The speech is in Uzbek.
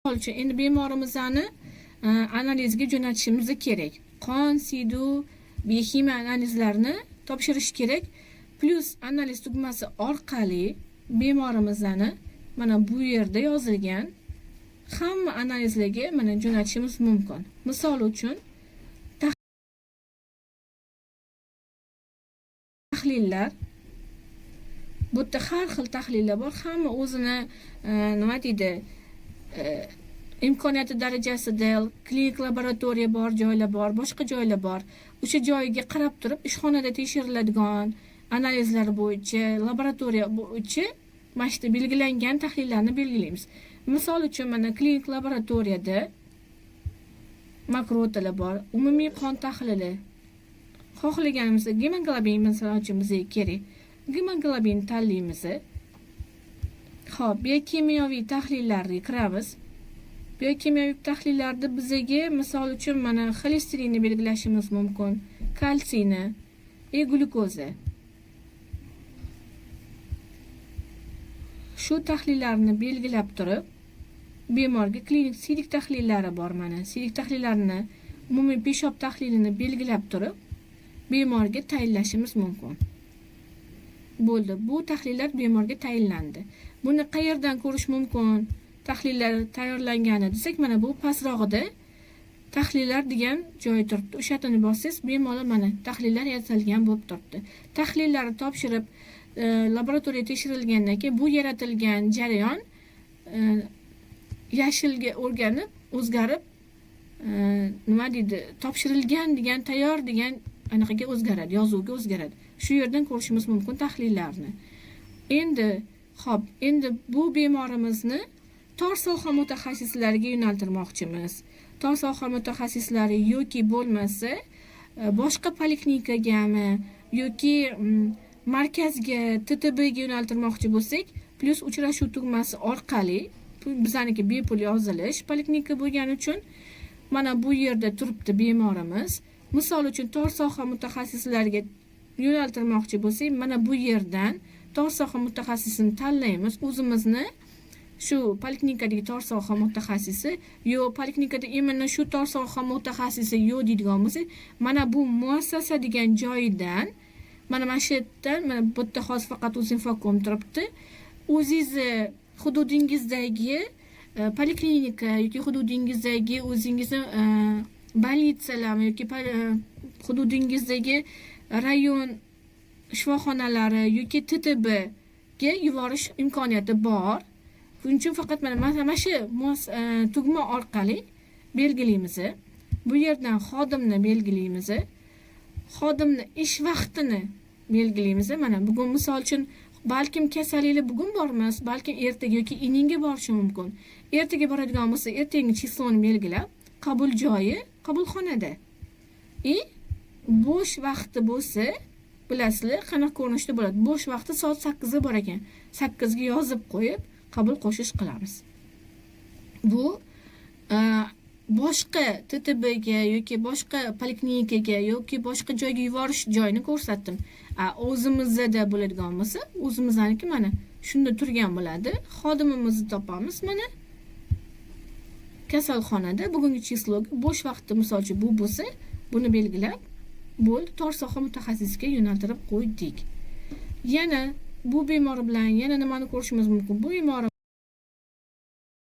Uchun endi bemorimizni analizga jo'natishimiz kerak. Qon, sidu, biokimiya analizlarini topshirish kerak. Plus analiz tugmasi orqali bemorimizni mana bu yerda yozilgan hamma analizlarga mana jo'natishimiz mumkin. Misol uchun tahlillar. Bu yerda har xil tahlillar bor. Hamma o'zini nima deydi? Imkoniyati darajasida klinik laboratoriya bor, joylar bor, boshqa joylar bor. O'sha joyga qarab turib ishxonada tekshiriladigan analizlar bo'yicha, laboratoriya bo'yicha mana shu belgilangan tahlillarni belgilaymiz. Misol uchun mana klinik laboratoriyada makrotalar bor, umumiy qon tahlili. Xohlaganimizda gemoglobin misol uchun bizga kerak. Gemoglobin tanlaymiz. Xo'p, biokimyoviy tahlillarga kiramiz. Biokimyoviy tahlillarda bizga misol uchun mana xolesterinni belgilashimiz mumkin, kalsiyni, glyukoza. Shu tahlillarni belgilab turib, bemorga klinik sidik tahlillari bor mana. Sidik tahlillarni, umumiy peshob tahlilini belgilab turib, bemorga tayinlashimiz mumkin. Bo'ldi. Bu tahlillar bemorga tayinlandi. Buni qayerdan ko'rish mumkin? Tahlillar tayyorlangani desak, mana bu pastrog'ida tahlillar degan joy turibdi. O'shatini bossangiz, bemalol mana tahlillar yaratilgan bo'lib turibdi. Tahlillarni topshirib, laboratoriya tekshirilgandan keyin bu yaratilgan jarayon yashilga o'zgarib, nima deydi, topshirilgan degan, tayyor degan anaqaga o'zgaradi, yozuvga o'zgaradi. Shu yerdan ko'rishimiz mumkin tahlillarni. Endi bu bemorimizni tor soha mutaxassislariga yo'naltirmoqchimiz. Tor soha mutaxassislari yoki bo'lmasa boshqa poliklinikagami yoki markazga, TTBga yo'naltirmoqchi bo'lsak, plus uchrashuv tugmasi orqali bizaniki bepul yozilish poliklinika bo'lgani uchun mana bu yerda turibdi bemorimiz. Misol uchun tor soha mutaxassislariga yo'naltirmoqchi bo'lsak, mana bu yerdan tor soha mutaxassisini tanlaymiz. O'zimizni shu poliklinikadagi tor soha mutaxassisi yo poliklinikada imенно shu tor soha mutaxassisi yo deydigan bo'lsak, mana bu muassasa degan joydan mana shu yerdan mana bu yerda hozir faqat Uzinfocom turibdi. O'zingizni hududingizdagi poliklinika yoki hududingizdagi o'zingizni больницаларmi yoki hududingizdagi rayon shifoxonalari yoki TTB ga yuborish imkoniyati bor. Buning uchun faqat mana shu tugma orqali belgilaymiz. Bu yerdan xodimni belgilaymiz. Xodimni ish vaqtini belgilaymiz. Mana bugun misol uchun balkim kasalliklar bugun bormas, balkim ertaga yoki ininga borishi mumkin. Ertaga boradigan bo'lsa, ertangi chisloni belgilab, qabul joyi qabulxonada. Bo'sh vaqti bo'lsa, bilasizlar, qanaqa ko'rinishda bo'ladi. Bo'sh vaqti soat 8 ga bor ekan. 8 ga yozib qo'yib, qabul qo'shish qilamiz. Bu boshqa TTBga yoki boshqa poliklinikaga yoki boshqa joyga yuborish joyini ko'rsatdim. O'zimizda bo'ladigan bo'lsa, o'zimizniki mana shunda turgan bo'ladi. Xodimimizni topamiz mana kasalxonada bugungi chislo bo'sh vaqti misol uchun bu bo'lsa, buni belgilab bo'ldi, tor soha mutaxassisiga yo'naltirib qo'ydik. Yana bu bemor bilan yana nimani ko'rishimiz mumkin? Bu bemor